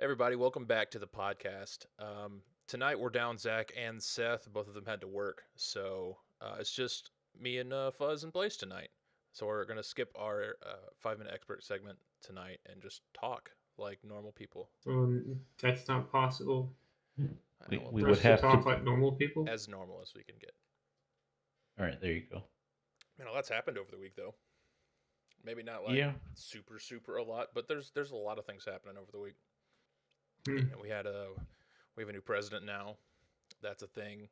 Everybody, welcome back to the podcast. Tonight we're down Zach and Seth. Both of them had to work, so it's just me and Fuzz and Blaze tonight. So we're gonna skip our 5 minute expert segment tonight and just talk like normal people. That's not possible I know, We well, we for would us to have to. talk like normal people. as normal as we can get. All right, there you go. Man, a lot's happened over the week though. Maybe not like Yeah, super a lot, but there's a lot of things happening over the week. Hmm. You know, we have a new president now. That's a thing.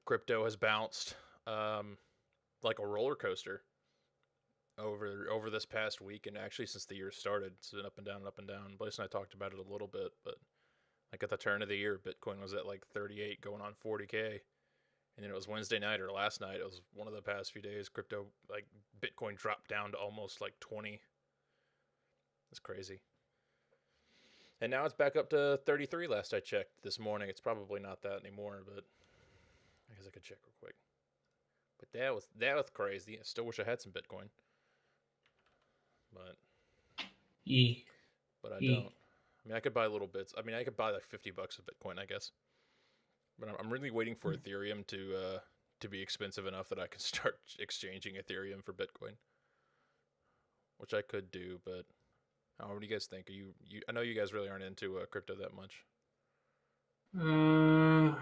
Crypto has bounced like a roller coaster over this past week, and actually since the year started, it's been up and down and up and down. Blaise and I talked about it a little bit, but like at the turn of the year, Bitcoin was at like 38, going on 40K, and then it was Wednesday night or last night. It was one of the past few days. Crypto like Bitcoin dropped down to almost like 20. It's crazy. And now it's back up to 33 last I checked this morning. It's probably not that anymore, but I guess I could check real quick. But that was crazy. I still wish I had some Bitcoin, but E but I E. don't. I mean, I could buy little bits. I mean, I could buy like $50 of Bitcoin, I guess. But I'm really waiting for Ethereum to be expensive enough that I can start exchanging Ethereum for Bitcoin, which I could do. But what do you guys think? Are you? I know you guys really aren't into crypto that much. Uh,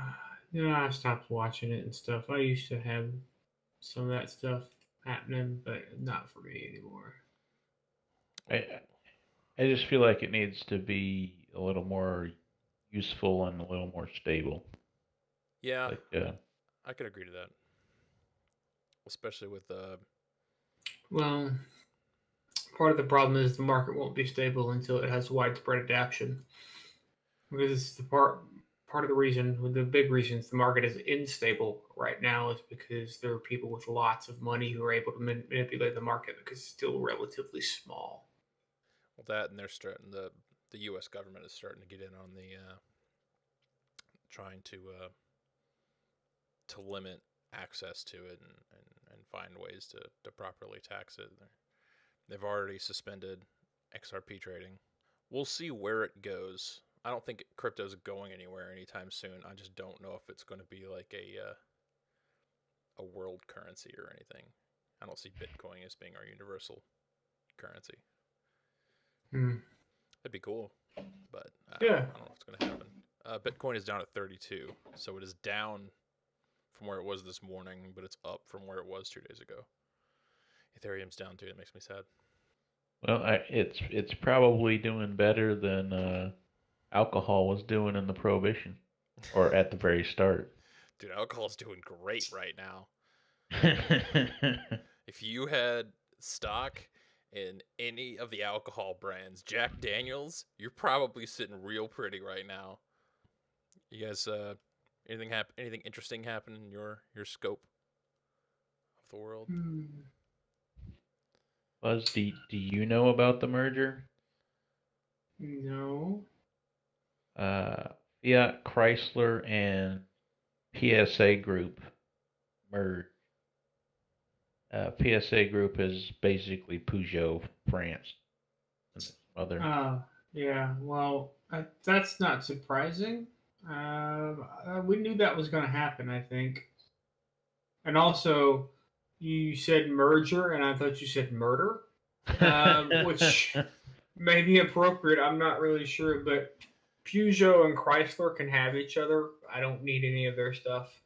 I stopped watching it and stuff. I used to have some of that stuff happening, but not for me anymore. I Well, I just feel like it needs to be a little more useful and a little more stable. yeah, Like, I could agree to that, especially with Well, part of the problem is the market won't be stable until it has widespread adoption. Because it's part of the reason, the big reasons the market is unstable right now is because there are people with lots of money who are able to manipulate the market because it's still relatively small. that, and they're starting the U.S. government is starting to get in on the trying to limit access to it and find ways to properly tax it. They've already suspended XRP trading. We'll see where it goes. I don't think crypto's going anywhere anytime soon. I just don't know if it's going to be like a world currency or anything. I don't see Bitcoin as being our universal currency. Hmm. That'd be cool, but Yeah. I don't know if it's going to happen. Bitcoin is down at 32, so it is down from where it was this morning, but it's up from where it was 2 days ago. Ethereum's down too. It makes me sad. well, it's probably doing better than alcohol was doing in the prohibition, or at the very start. Dude, alcohol's doing great right now. If you had stock in any of the alcohol brands, Jack Daniels, you're probably sitting real pretty right now. You guys, anything interesting happen in your scope of the world? Hmm. Buzz, do you know about the merger? No. Uh, Fiat Chrysler and PSA Group merged. PSA Group is basically Peugeot France and its mother. Yeah. Well, that's not surprising. We knew that was going to happen, I think. And also, you said merger, and I thought you said murder, which may be appropriate. I'm not really sure, but Peugeot and Chrysler can have each other. I don't need any of their stuff.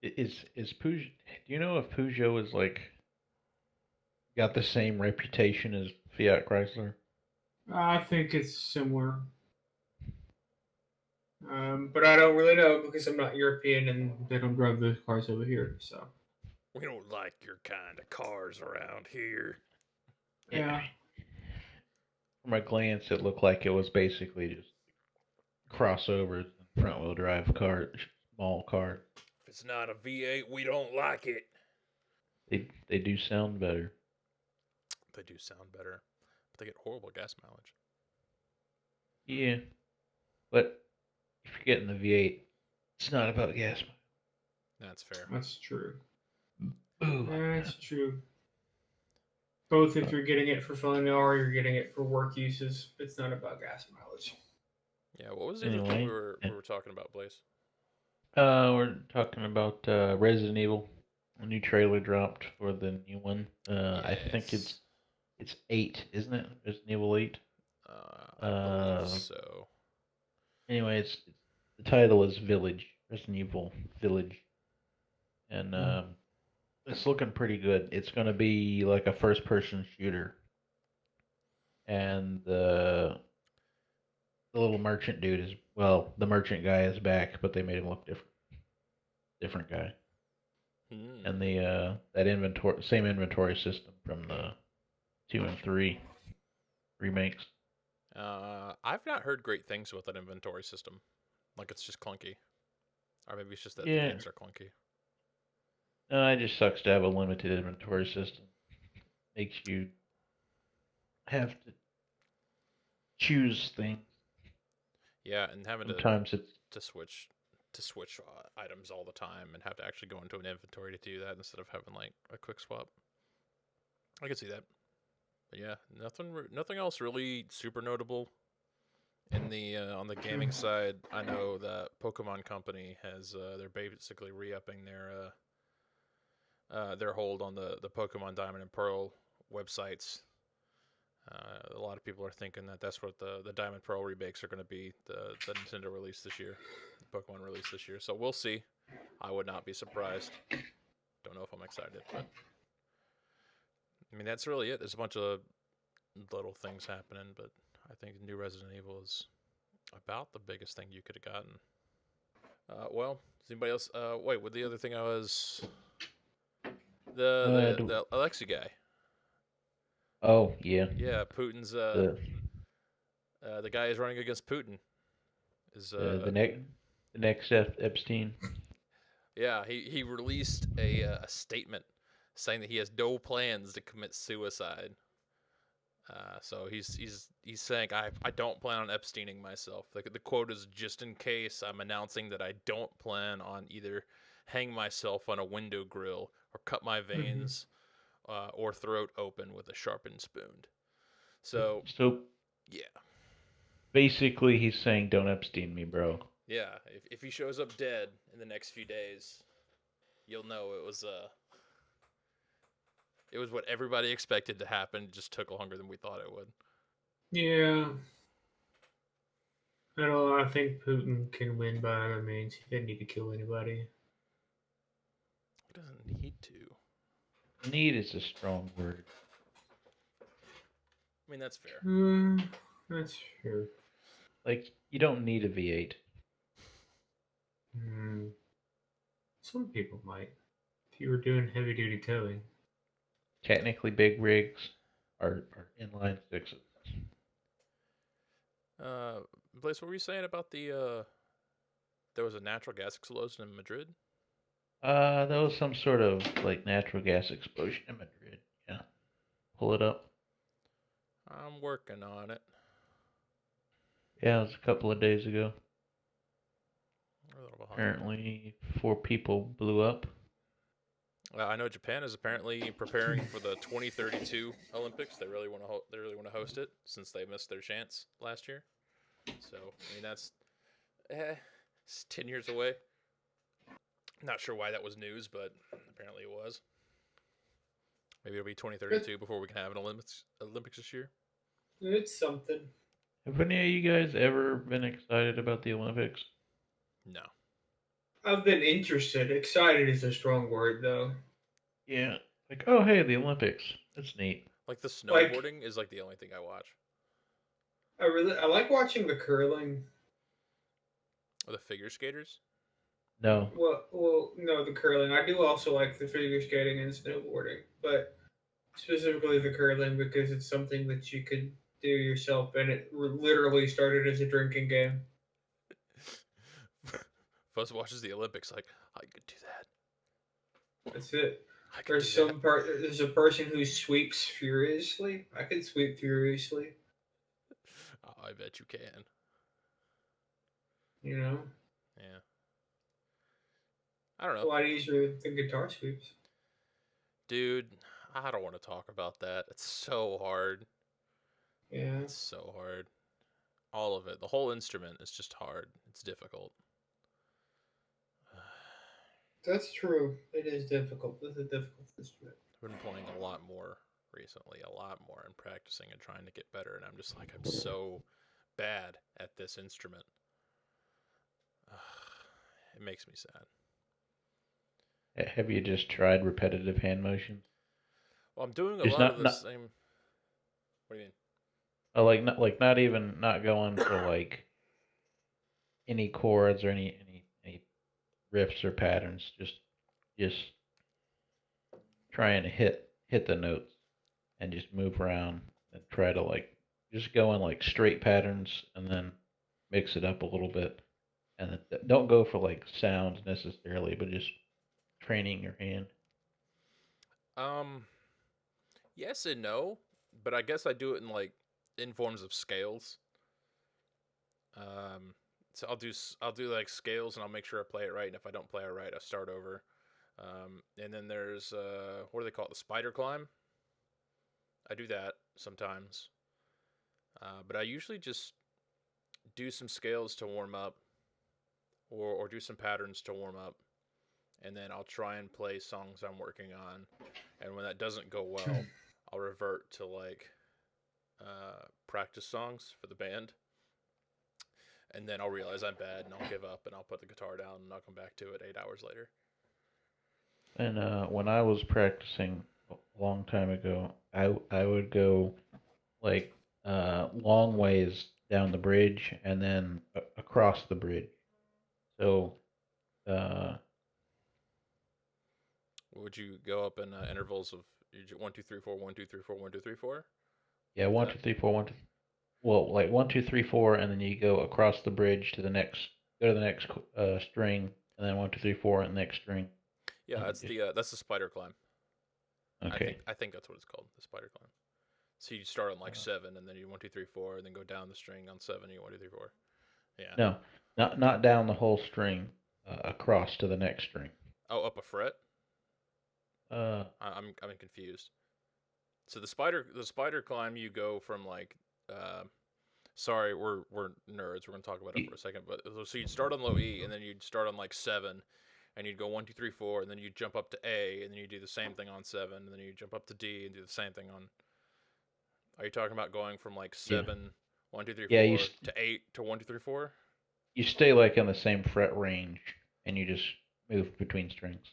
Is Peugeot? Do you know if Peugeot is like got the same reputation as Fiat Chrysler? I think it's similar, but I don't really know because I'm not European and they don't drive those cars over here. So We don't like your kind of cars around here. Yeah. yeah. From a glance, it looked like it was basically just crossovers and front wheel drive car, small car. If it's not a V8, we don't like it. They do sound better. They do sound better, but they get horrible gas mileage. Yeah, but if you're getting the V8, it's not about gas. That's fair. That's true. Ooh. That's true. Both if you're getting it for fun or you're getting it for work uses. It's not about gas mileage. Yeah, what was the other thing we Anyway, were talking about, Blaze? we're talking about Resident Evil. A new trailer dropped for the new one. I think Yes. it's 8, isn't it? Resident Evil 8. I believe Uh, so. anyway, the title is Village. Resident Evil Village, and it's looking pretty good. It's gonna be like a first-person shooter, and the little merchant dude is, well, the merchant guy is back, but they made him look different guy. Hmm. And the that inventory same inventory system from the 2 and 3 remakes. I've not heard great things about that inventory system. Like it's just clunky, or maybe it's just that the Yeah, games are clunky. no, it just sucks to have a limited inventory system. Makes you have to choose things. Yeah, and having Sometimes it's to switch items all the time and have to actually go into an inventory to do that instead of having like a quick swap. I can see that. But yeah, nothing else really super notable in the on the gaming side. I know that Pokemon Company has they're basically re-upping their hold on the Pokemon Diamond and Pearl websites. A lot of people are thinking that that's what the Diamond Pearl remakes are going to be, the Nintendo release this year, the Pokemon release this year. So we'll see. I would not be surprised. Don't know if I'm excited, but I mean that's really it. There's a bunch of little things happening, but I think new Resident Evil is about the biggest thing you could have gotten. Well, does anybody else? Wait, what the other thing I was the Alexi guy. oh yeah, Yeah, Putin's the the guy is running against Putin. Is the next Epstein. Yeah, he released a statement saying that he has no plans to commit suicide. So he's saying I don't plan on Epsteining myself. The quote is, just in case, I'm announcing that I don't plan on either hang myself on a window grill or cut my Mhm. veins or throat open with a sharpened spoon. So So yeah, basically, he's saying, "Don't Epstein me, bro." yeah. If he shows up dead in the next few days, you'll know it was what everybody expected to happen. It just took longer than we thought it would. Yeah, I don't. I think Putin can win by other means. He didn't need to kill anybody. He doesn't need to. Need is a strong word. I mean, that's fair. Hmm, that's true. Like, you don't need a V8. Hmm. Some people might. If you were doing heavy duty towing. Technically, big rigs are inline sixes. Uh, Blaze, what were you saying about there was a natural gas explosion in Madrid? That was some sort of like natural gas explosion in Madrid. Yeah, pull it up. I'm working on it. Yeah, it was a couple of days ago. We're a little behind. Apparently, 4 people blew up. I know Japan is apparently preparing for the 2032 Olympics. They really want to host it since they missed their chance last year. So I mean that's it's 10 years away. Not sure why that was news, but apparently it was. Maybe it'll be 2032 before we can have an Olympics this year. It's something. Have any of you guys ever been excited about the Olympics? No, I've been interested. Excited is a strong word, though. Yeah. Like, oh hey, the Olympics. That's neat. like the Like, snowboarding is like the only thing I watch. I like watching the curling. Or the figure skaters. No. Well, no, the curling. I do also like the figure skating and snowboarding, but specifically the curling because it's something that you could do yourself, and it literally started as a drinking game. Fuzz watches the Olympics like I could do that. That's it. I could do that. There's a person who sweeps furiously. I can sweep furiously. Oh, I bet you can. You know, Yeah. I don't it's a know, lot easier than guitar sweeps. dude. I don't want to talk about that. It's so hard. Yeah, It's so hard. All of it. The whole instrument is just hard. It's difficult. that's true. It is difficult. It's a difficult instrument. I've been playing a lot more recently, a lot more, and practicing and trying to get better. And I'm just like, I'm so bad at this instrument. It makes me sad. Have you just tried repetitive hand motions? Well, I'm doing a Just lot of not the not same. What do you mean? like not even not going for like any chords or any riffs or patterns. Just trying to hit the notes and just move around and try to like just go in like straight patterns and then mix it up a little bit. And then don't go for like sounds necessarily, but just training your hand. Um, yes and no, but I guess I do it in like in forms of scales. Um, so I'll do like scales and I'll make sure I play it right. And if I don't play it right, I start over. And then there's what do they call it? The spider climb. I do that sometimes, but I usually just do some scales to warm up, or do some patterns to warm up, and then I'll try and play songs I'm working on. And when that doesn't go well, I'll revert to like practice songs for the band, and then I'll realize I'm bad and I'll give up and I'll put the guitar down and I'll come back to it 8 hours later. And when I was practicing a long time ago, I would go like long ways down the bridge and then across the bridge. So uh, Would you go up in intervals of 1 2 3 4 1 2 3 4 1 2 3 4? yeah, Like one that? two three four one two. Well, like 1 2 3 4, and then you go across the bridge to the next. Go to the next string, and then 1 2 3 4, and the next string, Yeah, and just that's the spider climb. okay. I think that's what it's called, the spider climb. So you start on like Uh, 7, and then you 1 2 3 4, and then go down the string on 7. You 1 2 3 4. Yeah. no, not down the whole string. Across to the next string. Oh, up a fret. Uh, I'm confused. So the spider climb, you go from like uh, sorry, we're nerds. We're gonna talk about it you, for a second. But so you'd start on low E, and then you'd start on like 7, and you'd go 1 2 3 4, and then you'd jump up to A, and then you do the same thing on 7, and then you jump up to D and do the same thing on. Are you talking about going from like yeah, 7, 1 2 3 yeah. 4 to 8 to 1 2 3 4? You stay like in the same fret range, and you just move between strings.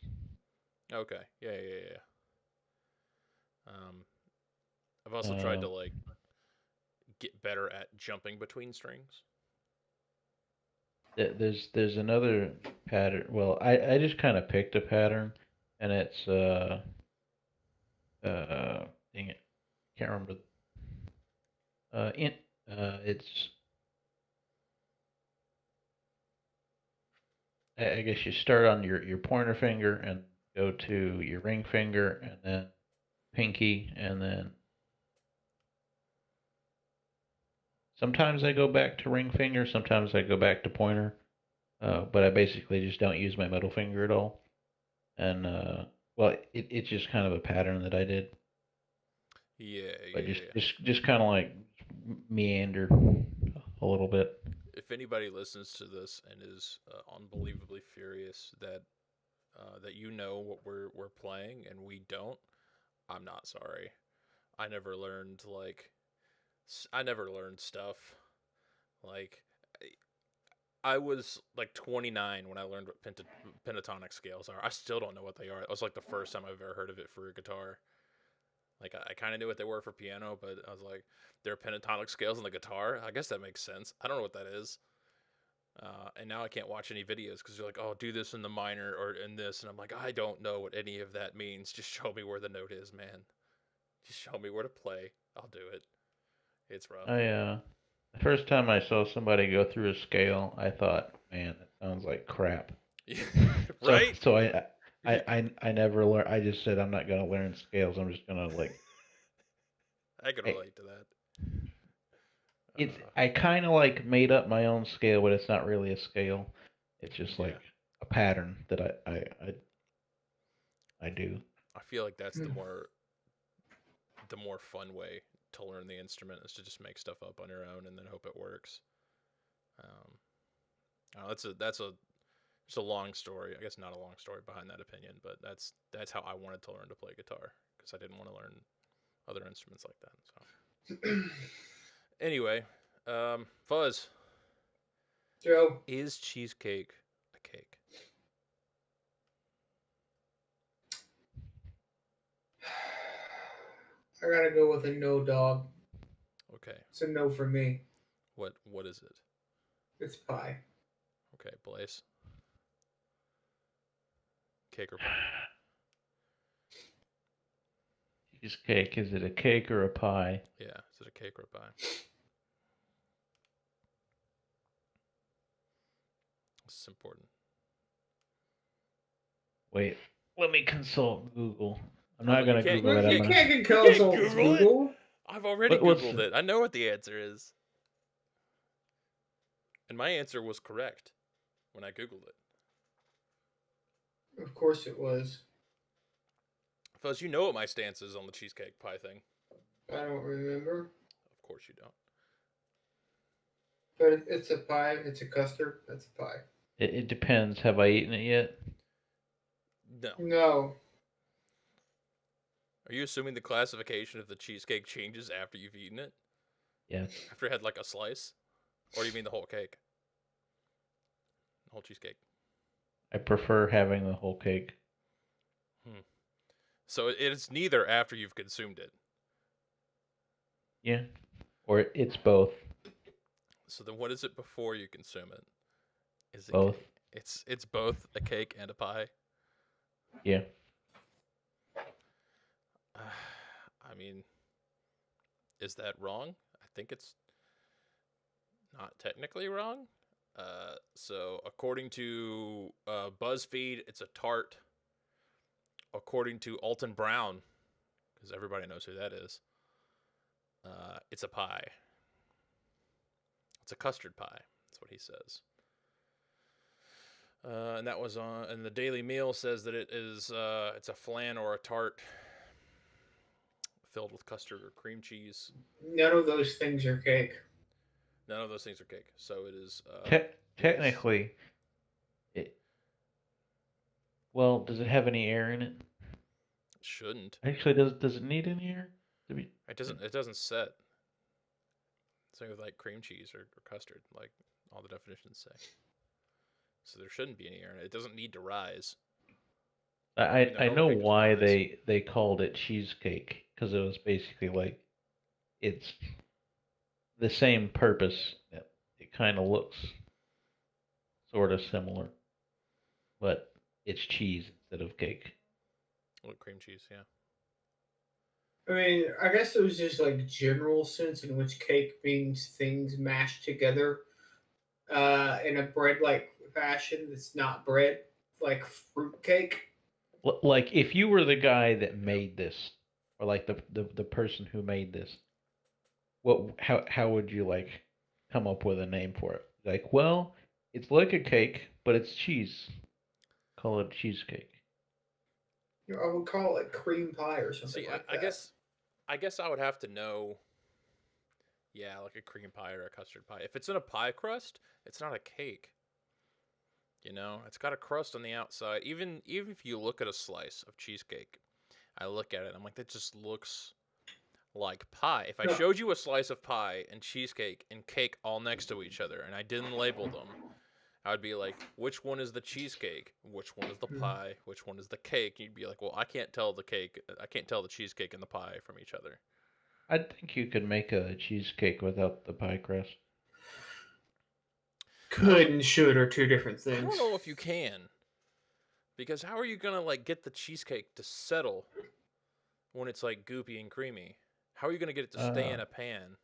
Okay, yeah. Um, I've also tried to Um, like get better at jumping between strings. there's another pattern. Well, I just kind of picked a pattern, and it's dang it, can't remember. In it's I guess you start on your pointer finger and go to your ring finger and then pinky and then sometimes I go back to ring finger, sometimes I go back to pointer. But I basically just don't use my middle finger at all. And well, it's just kind of a pattern that I did, but Yeah. just kind of like meander a little bit. If anybody listens to this and is unbelievably furious that that you know what we're playing and we don't, I'm not sorry. I never learned like I never learned stuff like I was like 29 when I learned what pentatonic scales are. I still don't know what they are. It was like the first time I've ever heard of it for a guitar. Like I kind of knew what they were for piano, but I was like, there are pentatonic scales on the guitar. I guess that makes sense. I don't know what that is. And now I can't watch any videos because you're like, oh, do this in the minor or in this, and I'm like, I don't know what any of that means. Just show me where the note is, man. Just show me where to play. I'll do it. It's rough. I the first time I saw somebody go through a scale, I thought, man, that sounds like crap. So Right? so I never learned. I just said I'm not gonna learn scales. I'm just gonna like I can I, relate to that. it's I kind of like made up my own scale, but it's not really a scale. It's just Yeah. like a pattern that I do. I feel like that's the Hmm. more the more fun way to learn the instrument is to just make stuff up on your own and then hope it works. Um, that's a it's a long story. I guess not a long story behind that opinion, but that's how I wanted to learn to play guitar because I didn't want to learn other instruments like that. So anyway, Fuzz, Joe, is cheesecake a cake? I gotta go with a no, dog. Okay, It's a no for me. what is it? It's pie. Okay, Blaze, cake or pie? Cheesecake, is it a cake or a pie? Yeah, is it a cake or a pie? This is important. Wait, let me consult Google. I'm Oh, not no, you gonna can't. Google Well, it. you I'm gonna. can't get You kills can't on Google it. Google. I've already What's Googled it. I know what the answer is. And my answer was correct when I Googled it. Of course it was. Fuzz, you know what my stance is on the cheesecake pie thing. I don't remember. Of course you don't. But it's a pie. It's a custard. That's a pie. It depends. Have I eaten it yet? No. No. Are you assuming the classification of the cheesecake changes after you've eaten it? Yes. After you had like a slice? Or do you mean the whole cake? The whole cheesecake. I prefer having the whole cake. So it's neither after you've consumed it. Yeah. Or it's both. So then what is it before you consume it? Is it Both. cake? It's both a cake and a pie. Yeah. I mean, is that wrong? I think it's not technically wrong. So according to BuzzFeed, it's a tart. According to Alton Brown, because everybody knows who that is, it's a pie. It's a custard pie. That's what he says. And that was on. And the Daily Meal says that it's a flan or a tart filled with custard or cream cheese. None of those things are cake. None of those things are cake. So it is. Technically, it. Well, does it have any air in it? It shouldn't. Actually, does it need any air to be? It doesn't. It doesn't set. Same with like cream cheese or custard, like all the definitions say. So there shouldn't be any air in it. It doesn't need to rise. I know cake doesn't why rise. they called it cheesecake, because it was basically like it's the same purpose. It kind of looks sort of similar, but it's cheese instead of cake. With cream cheese, yeah. I mean, I guess it was just like general sense in which cake means things mashed together in a bread-like fashion that's not bread, like fruit cake. Like if you were the guy that made this, or like the person who made this, how would you like come up with a name for it? Like, well, it's like a cake, but it's cheese. Call it cheesecake. You know, I would call it cream pie or something See, like I that. guess I would have to know. Yeah, like a cream pie or a custard pie. If it's in a pie crust, it's not a cake. You know, it's got a crust on the outside. Even if you look at a slice of cheesecake, I look at it, I'm like, that just looks like pie. If I No. showed you a slice of pie and cheesecake and cake all next to each other and I didn't label them, I would be like, which one is the cheesecake? Which one is the pie? Which one is the cake? You'd be like, well, I can't tell the cheesecake and the pie from each other. I think you could make a cheesecake without the pie crust. Could and should are two different I don't things. know if you can. Because how are you gonna like get the cheesecake to settle when it's like goopy and creamy? How are you gonna get it to stay in a pan?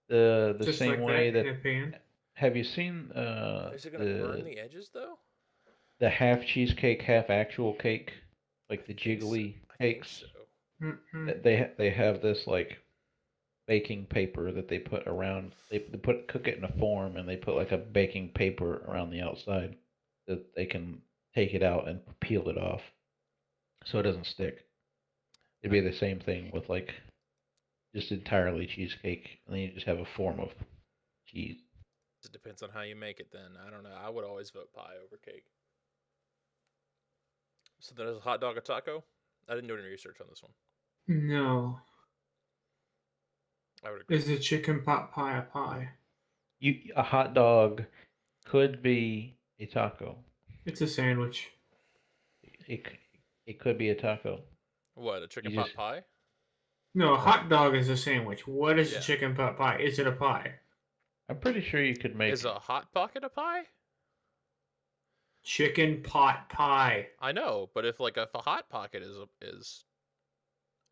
The Just same like way that that in a pan. have you seen Is it gonna burn the edges though? the half cheesecake, half actual cake, like the I think so. jiggly I think cakes? so. Mm-hmm. They have this like baking paper that they put around. They cook it in a form, and they put like a baking paper around the outside that they can take it out and peel it off, so it doesn't stick. It'd be the same thing with like just entirely cheesecake, and then you just have a form of cheese. It depends on how you make it. Then I don't know. I would always vote pie over cake. So then is a hot dog a taco? I didn't do any research on this one. No. I would agree. Is a chicken pot pie a pie? A hot dog could be a taco. It's a sandwich. It it could be a taco. What, a chicken You pot just pie? No, a no. hot dog is a sandwich. What is a Yeah. chicken pot pie? Is it a pie? I'm pretty sure you could make. Is a hot pocket a pie? Chicken pot pie. I know, but if a hot pocket is a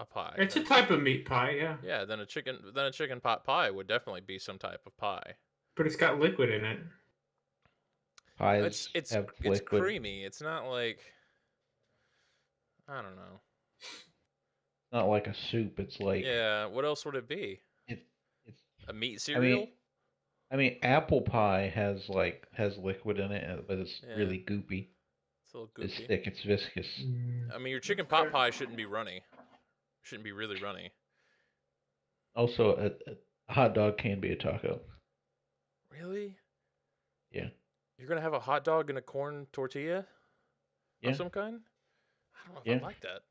pie, It's a then type of meat pie, yeah. yeah, then a chicken pot pie would definitely be some type of pie. But it's got liquid in it. Pies have It's liquid. creamy. It's not like I don't know. Not like a soup. It's like Yeah, what else would it be? it, it's. A meat I cereal? mean, apple pie has liquid in it, but it's Yeah, really goopy. it's a little It's goopy. thick. It's viscous. I mean, your chicken pot pie shouldn't be runny. Shouldn't be really runny. Also, a hot dog can be a taco. Really? Yeah. You're gonna have a hot dog and a corn tortilla Yeah. of some kind? I don't know if Yeah. I like that.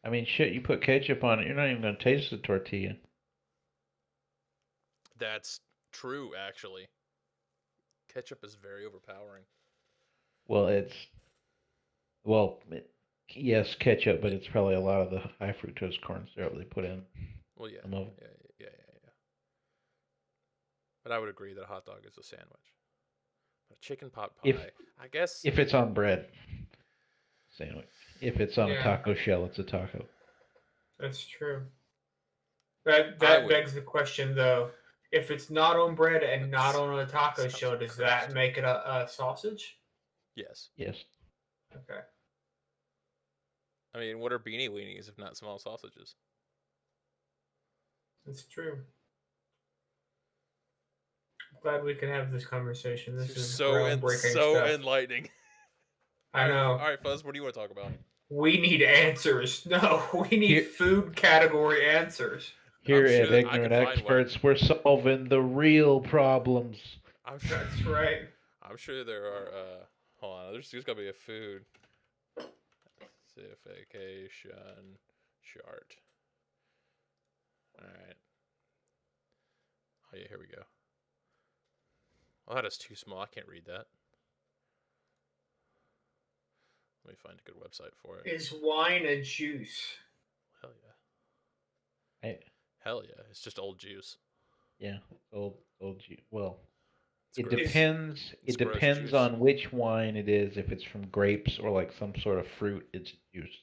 I mean, shit. You put ketchup on it, you're not even gonna taste the tortilla. That's true, actually. Ketchup is very overpowering. Well, yes, ketchup, but it's probably a lot of the high fructose corn syrup they put in. Well, yeah, Some of yeah. But I would agree that a hot dog is a sandwich. But a chicken pot pie, If I guess. if it's on bread, sandwich. If it's on a Yeah. taco shell, it's a taco. That's true. That I would- begs the question, though. If it's not on bread and not on a taco Sounds shell, like does crust. that make it a sausage? Yes. Yes. Okay. I mean, what are beanie weenies if not small sausages? That's true. Glad we can have this conversation. This is groundbreaking so stuff. enlightening. I know. All right, Fuzz, what do you want to talk about? We need answers. No, we need Here- food category answers. Here sure at that I Ignorant could find Experts, we're solving the real problems. I'm sure. That's right. I'm sure there are. Hold on. There's got to be a food classification chart. All right. Oh yeah, here we go. Oh, that is too small. I can't read that. Let me find a good website for it. Is wine a juice? Hell yeah. I, Hell yeah. It's just old juice. yeah, old juice. Well, It's it gross. depends. It's It gross depends juice. on which wine it is. If it's from grapes or like some sort of fruit, it's juice.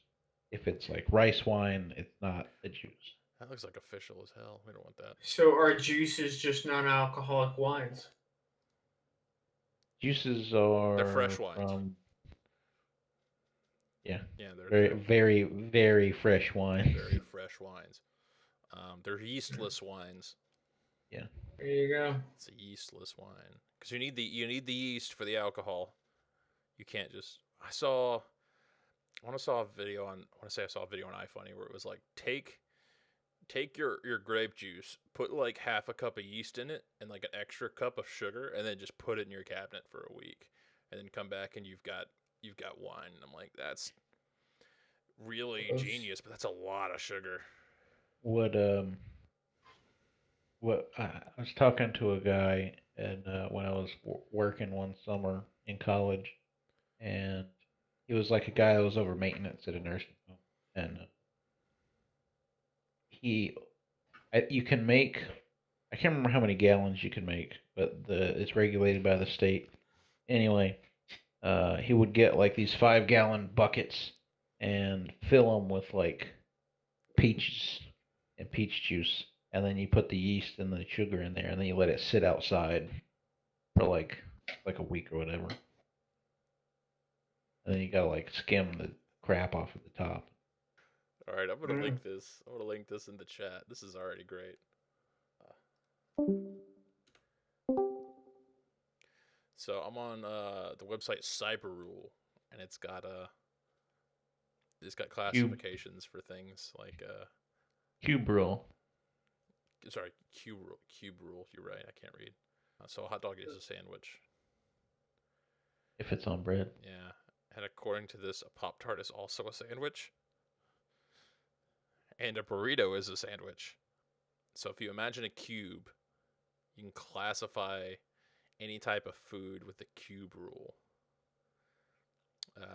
If it's like rice wine, it's not a juice. That looks like official as hell. We don't want that. So are juices just non-alcoholic wines? Juices are They're fresh wines. Yeah, Yeah, very, very, very fresh wine. very fresh wines. They're yeastless wines. Yeah. There you go. It's a yeastless wine because you need the yeast for the alcohol. You can't just. I saw a video on. I want to say I saw a video on iFunny where it was like take your grape juice, put like half a cup of yeast in it and like an extra cup of sugar, and then just put it in your cabinet for a week, and then come back and you've got wine. And I'm like, that's really genius, but that's a lot of sugar. What I was talking to a guy, and when I was working one summer in college, and he was like a guy that was over maintenance at a nursing home, and you can make, I can't remember how many gallons you can make, but it's regulated by the state. Anyway, he would get like these 5-gallon buckets and fill them with like peaches and peach juice, and then you put the yeast and the sugar in there, and then you let it sit outside for like a week or whatever, and then you gotta like skim the crap off at the top. All right, I'm gonna link this. I'm gonna link this in the chat. This is already great. So I'm on the website Cyberrule, and it's got It's got Cube classifications for things like cube rule. sorry, cube rule. Cube rule. You're right. I can't read. So a hot dog is a sandwich. If it's on bread. Yeah. And according to this, a Pop Tart is also a sandwich. And a burrito is a sandwich. So if you imagine a cube, you can classify any type of food with the cube rule.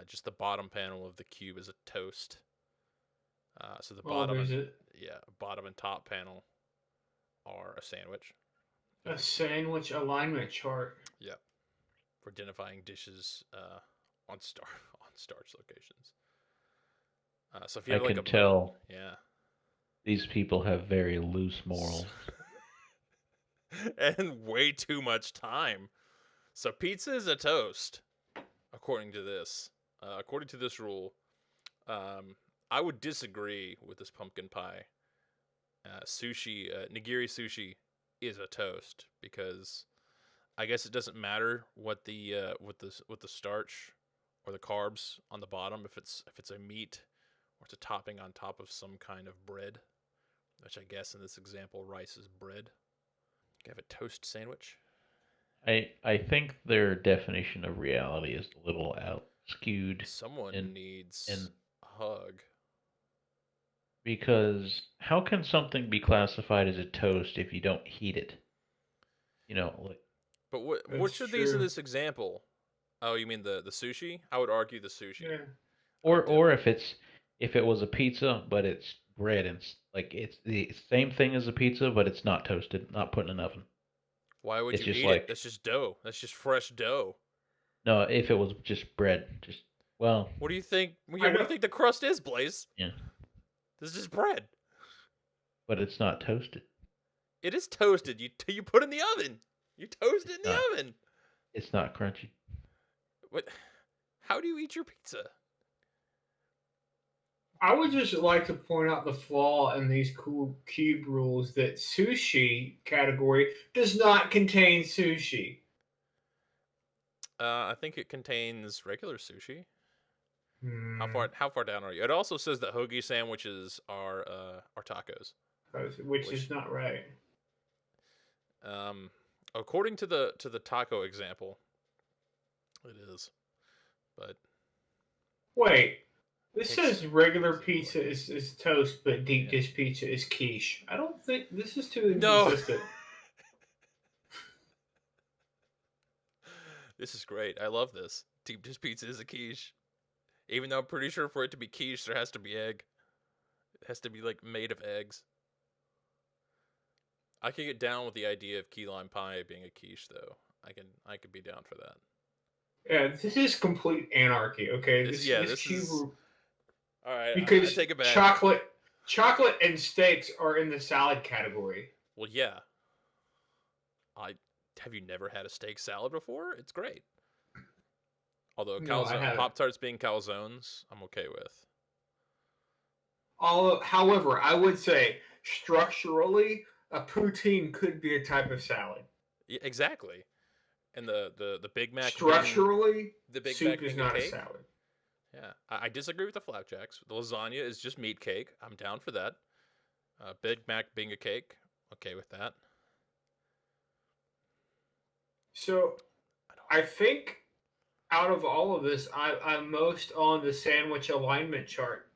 Just the bottom panel of the cube is a toast. So the Oh, there's bottom and top panel are a sandwich. a sandwich alignment chart. Yep. For identifying dishes on starch locations. So if you I have like can a tell yeah. these people have very loose morals. And way too much time. So pizza is a toast, according to this. According to this rule, I would disagree with this pumpkin pie. Sushi, nigiri sushi, is a toast because I guess it doesn't matter what the starch or the carbs on the bottom if it's a meat or it's a topping on top of some kind of bread, which I guess in this example rice is bread. You have a toast sandwich. I think their definition of reality is a little out skewed. Someone needs a hug. Because how can something be classified as a toast if you don't heat it? Like. But which of these in this example? Oh, you mean the sushi? I would argue the sushi. Yeah. Or if it was a pizza, but it's bread and like it's the same thing as a pizza, but it's not toasted, not put in an oven. Why would It's you just eat like- it? That's just dough. That's just fresh dough. No, if it was just bread, well, What do you think? What do you think the crust is, Blaze? yeah, This is just bread. but it's not toasted. It is toasted. You put it in the oven. You toast it in the oven. It's not crunchy. What? How do you eat your pizza? I would just like to point out the flaw in these cool cube rules that sushi category does not contain sushi. I think it contains regular sushi. Hmm. How far down are you? It also says that hoagie sandwiches are tacos, Which is not right. According to the taco example, it is. But wait, this says regular pizza is toast, but deep dish pizza is quiche. I don't think this is too inconsistent. No. This is great. I love this. Deep dish pizza is a quiche. Even though I'm pretty sure for it to be quiche, there has to be egg. It has to be like made of eggs. I can get down with the idea of key lime pie being a quiche, though. I could be down for that. Yeah, this is complete anarchy. Okay, This cube is. All right, because I take it back. chocolate and steaks are in the salad category. Well, yeah. Have you never had a steak salad before? It's great. Although No, I haven't. Pop-Tarts being calzones, I'm okay with. However, I would say structurally, a poutine could be a type of salad. Yeah, exactly. And the Big Mac structurally, the Big soup Mac is being not a a cake. salad. Yeah, I disagree with the flapjacks. The lasagna is just meat cake. I'm down for that. Big Mac being a cake, okay with that. So, I think out of all of this, I'm most on the sandwich alignment chart.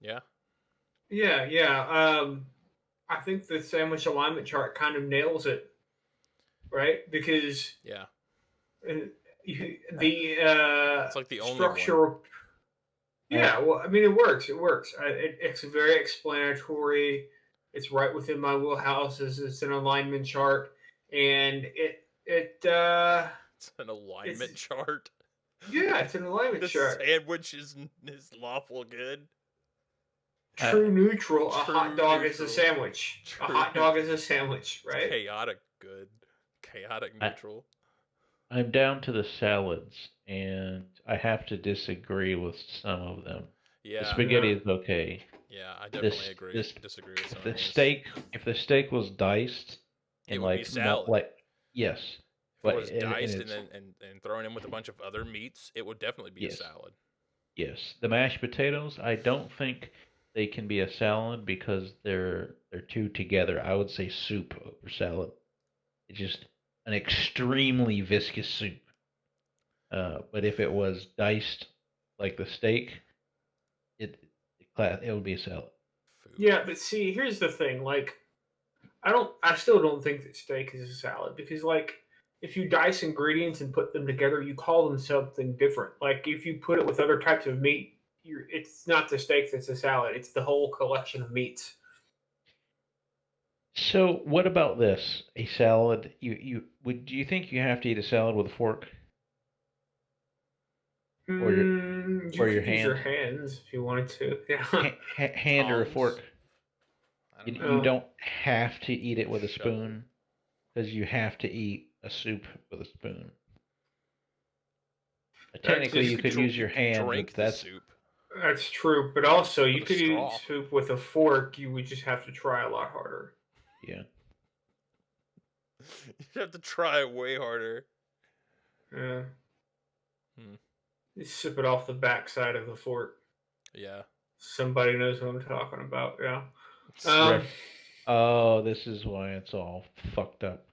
Yeah. Yeah. I think the sandwich alignment chart kind of nails it, right? Because Yeah. It's like the only structure. one. Yeah, well, I mean, it works. It's very explanatory. It's right within my wheelhouse. It's an alignment chart, and It's an alignment chart. Yeah, it's an alignment the chart. Sandwich is lawful good. True neutral. A True hot dog neutral. is a sandwich. A hot dog is a sandwich, right? Chaotic good. Chaotic neutral. I'm down to the salads, and I have to disagree with some of them. Yeah. The spaghetti is okay. Yeah, I definitely disagree with some if of the these. if the steak was diced It and would be like salad. yes, If it But was and diced and it's then and thrown in with a bunch of other meats, it would definitely be a yes, salad. yes. The mashed potatoes, I don't think they can be a salad because they're too together. I would say soup over salad. It's just an extremely viscous soup. But if it was diced like the steak, it it would be a salad. Food. Yeah, but see, here's the thing. Like, I still don't think that steak is a salad because, like, if you dice ingredients and put them together, you call them something different. Like, if you put it with other types of meat, it's not the steak that's a salad. It's the whole collection of meats. So what about this? A salad? Do you think you have to eat a salad with a fork or your You or your could use your hand? hands if you wanted to. Yeah. Hand or a Tongs. fork? I don't You know. Oh, don't have to eat it with a Shovel. spoon because you have to eat a soup with a spoon. that Technically, You you just could could use you your could hand, but drink the that's soup that's true. But also, with you a could eat straw. soup with a fork. You would just have to try a lot harder. yeah. You have to try way harder. Yeah. Hmm. You sip it off the backside of the fork. Yeah. Somebody knows what I'm talking about. Yeah. Ref. Um. Oh, this is why it's all fucked up.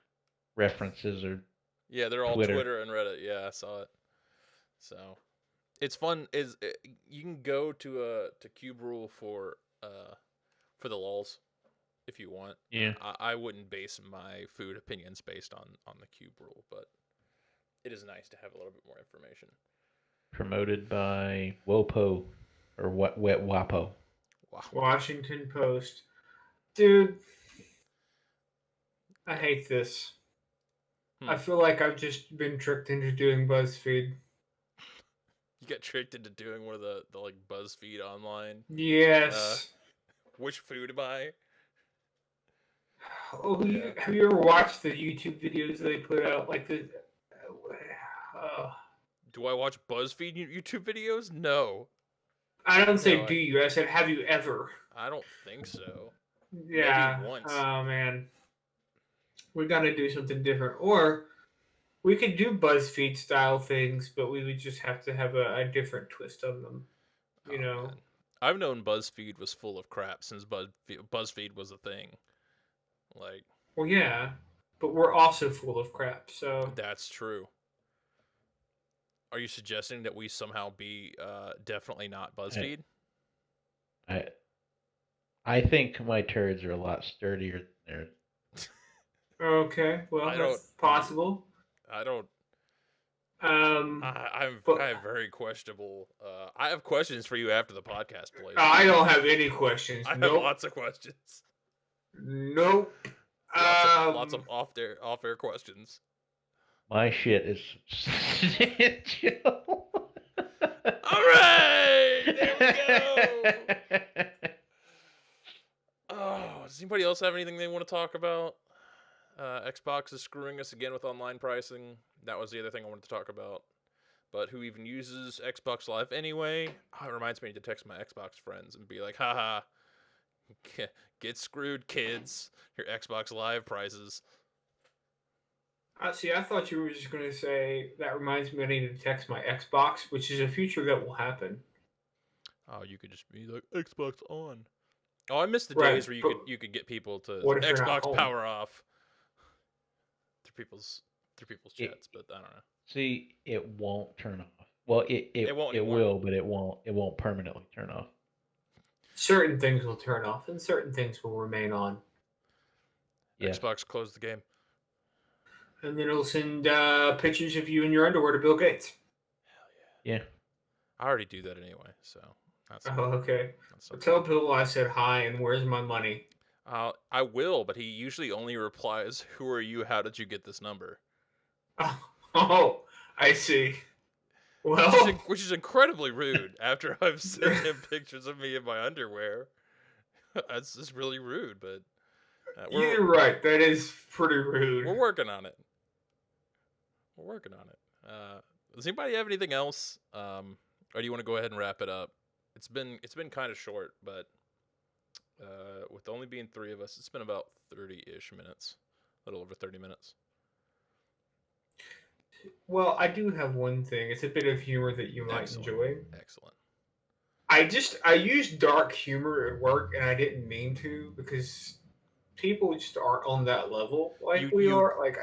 References or Yeah, they're all Twitter. Twitter and Reddit. Yeah, I saw it. So it's fun. You can go to Cube Rule for the lulls if you want. Yeah. I wouldn't base my food opinions based on the Cube Rule, but it is nice to have a little bit more information. Promoted by Wopo or what Wet Wapo. Wow. Washington Post. Dude, I Yeah. hate this. Hmm. I feel like I've just been tricked into doing BuzzFeed. You got tricked into doing one of the like BuzzFeed online. Uh, Yes. which food am I? Oh, Yeah. have you ever watched the YouTube videos they put out? Like the. Do I watch BuzzFeed YouTube videos? No. I don't say No, do you. I said have you ever. I don't think so. Maybe Yeah. once. Oh man. We got to do something different, or we could do BuzzFeed style things, but we would just have to have a different twist on them. You Oh know. man. I've known BuzzFeed was full of crap since BuzzFeed was a thing. Like, Well, yeah, but we're also full of crap. So that's true. Are you suggesting that we somehow be definitely not I BuzzFeed? I I think my turds are a lot sturdier than theirs. okay, well I don't. that's possible. I don't. Um, I but have very questionable. I have questions for you after the podcast, Blaze. I don't have any questions. I have Nope. lots of questions. Nope. Lots of off air questions. My shit is substantial. All right, there we go. Oh, does anybody else have anything they want to talk about? Xbox is screwing us again with online pricing. That was the other thing I wanted to talk about. But who even uses Xbox Live anyway? Oh, it reminds me to text my Xbox friends and be like, haha, get screwed, kids. Your Xbox Live prices. See, I thought you were just going to say that reminds me I need to text my Xbox, which is a feature that will happen. Oh, you could just be like, Xbox on. Oh, I miss the Right, days where but you could get people to what if you're not Xbox home? power off through people's It, chats, but I don't know. see, it won't turn off. Well, It won't it anymore. will, but it won't permanently turn off. Certain things will turn off, and certain things will remain on. Yeah. Xbox closed the game. And then it'll send pictures of you in your underwear to Bill Gates. Hell yeah. Yeah. I already do that anyway, so that's Oh, okay. that's Well, okay. tell Bill I said hi and where's my money. I will, but he usually only replies, "Who are you? How did you get this number?" Oh, I see. Well, Which is incredibly rude. After I've sent him pictures of me in my underwear, that's just really rude. But you're right. That is pretty rude. we're working on it. We're working on it. Does anybody have anything else? Or do you want to go ahead and wrap it up? It's been kind of short, but with only being three of us, it's been about 30-ish minutes, a little over 30 minutes. Well, I do have one thing. It's a bit of humor that you might Excellent. enjoy. Excellent. I use dark humor at work, and I didn't mean to because people just aren't on that level like You we you are. Like,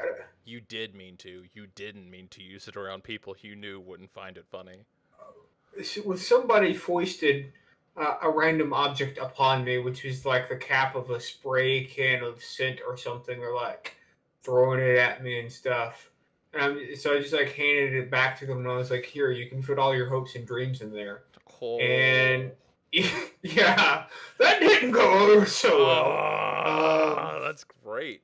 you did mean to. You didn't mean to use it around people you knew wouldn't find it funny. with somebody foisted a random object upon me, which was like the cap of a spray can of scent or something, or like throwing it at me and stuff. So I just like handed it back to them, and I was like, "Here, you can put all your hopes and dreams in there." And Oh. yeah, that didn't go over so well. Oh, that's great.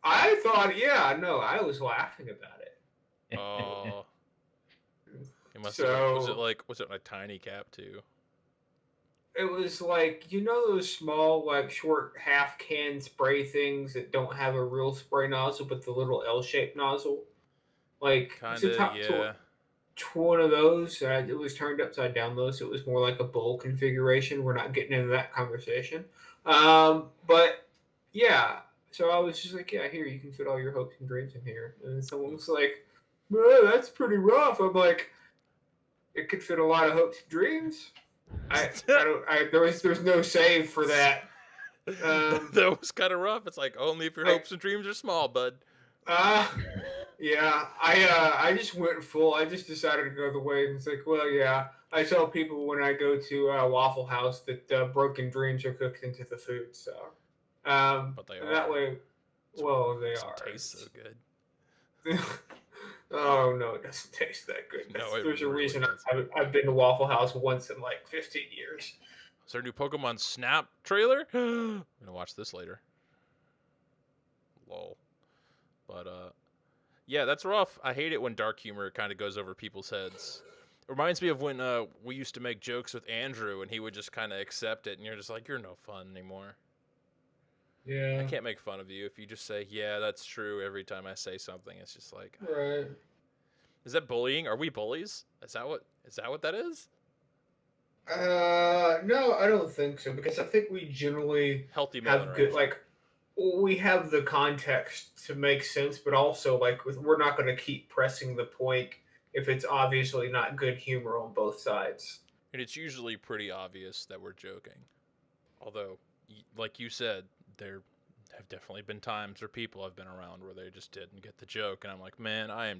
I thought, yeah, no, I was laughing about it. Oh, it must have been. So Was it like tiny cap too? it was like, you know those small like short half can spray things that don't have a real spray nozzle but the little L-shaped nozzle. Like it's a Kinda, top yeah. to one of those. It was turned upside down though, so it was more like a bowl configuration. We're not getting into that conversation. But yeah, so I was just like, yeah, here you can fit all your hopes and dreams in here. And then someone was like, "Well, that's pretty rough." I'm like, it could fit a lot of hopes and dreams. I don't I there's no save for that. That was kind of rough. It's like only if your I hopes and dreams are small, bud. uh yeah, I just went full. I just decided to go the way and it's like, well, yeah. I tell people when I go to Waffle House that broken dreams are cooked into the food. So But they that are. way, That's what well, they makes them are. taste so good. Oh no, it doesn't taste that good. No, it There's a really reason does. I've been to Waffle House once in like 15 years. Is there a new Pokemon Snap trailer? I'm gonna watch this later. Lol. But yeah, that's rough. I hate it when dark humor kind of goes over people's heads. It reminds me of when we used to make jokes with Andrew, and he would just kind of accept it, and you're just like, you're no fun anymore. I Yeah. can't make fun of you if you just say, yeah, that's true every time I say something. It's just like, Right. is that bullying? Are we bullies? Is that what that is? No, I don't think so because I think we generally Healthy male have good interaction. like we have the context to make sense, but also like we're not going to keep pressing the point if it's obviously not good humor on both sides. And it's usually pretty obvious that we're joking. Although, like you said, there have definitely been times or people I've been around where they just didn't get the joke, and I'm like, man, I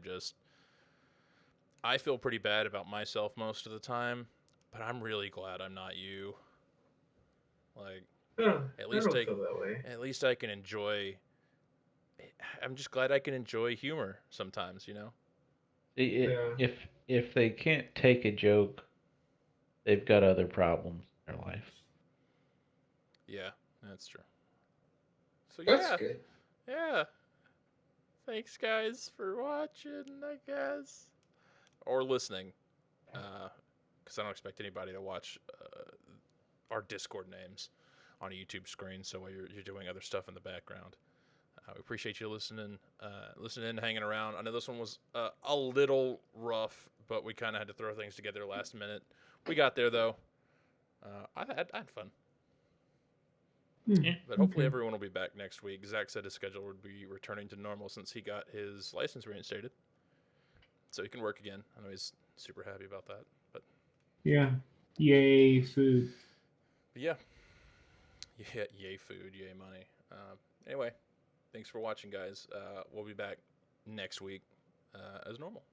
feel pretty bad about myself most of the time, but I'm really glad I'm not you. Like, No, at I least don't I, feel that way. at least I can enjoy. I'm just glad I can enjoy humor sometimes, you know. Yeah. If they can't take a joke, they've got other problems in their life. Yeah, that's true. So That's yeah, good. yeah. Thanks, guys, for watching. I guess or listening, because I don't expect anybody to watch our Discord names on a YouTube screen. So while you're doing other stuff in the background, we appreciate you listening, hanging around. I know this one was a little rough, but we kind of had to throw things together last minute. We got there though. I had fun. Yeah. But hopefully everyone will be back next week. Zach said his schedule would be returning to normal since he got his license reinstated, so he can work again. I know he's super happy about that. But Yeah. Yay, food. yeah, yeah, yay food, yay money. Anyway, thanks for watching, guys. We'll be back next week as normal.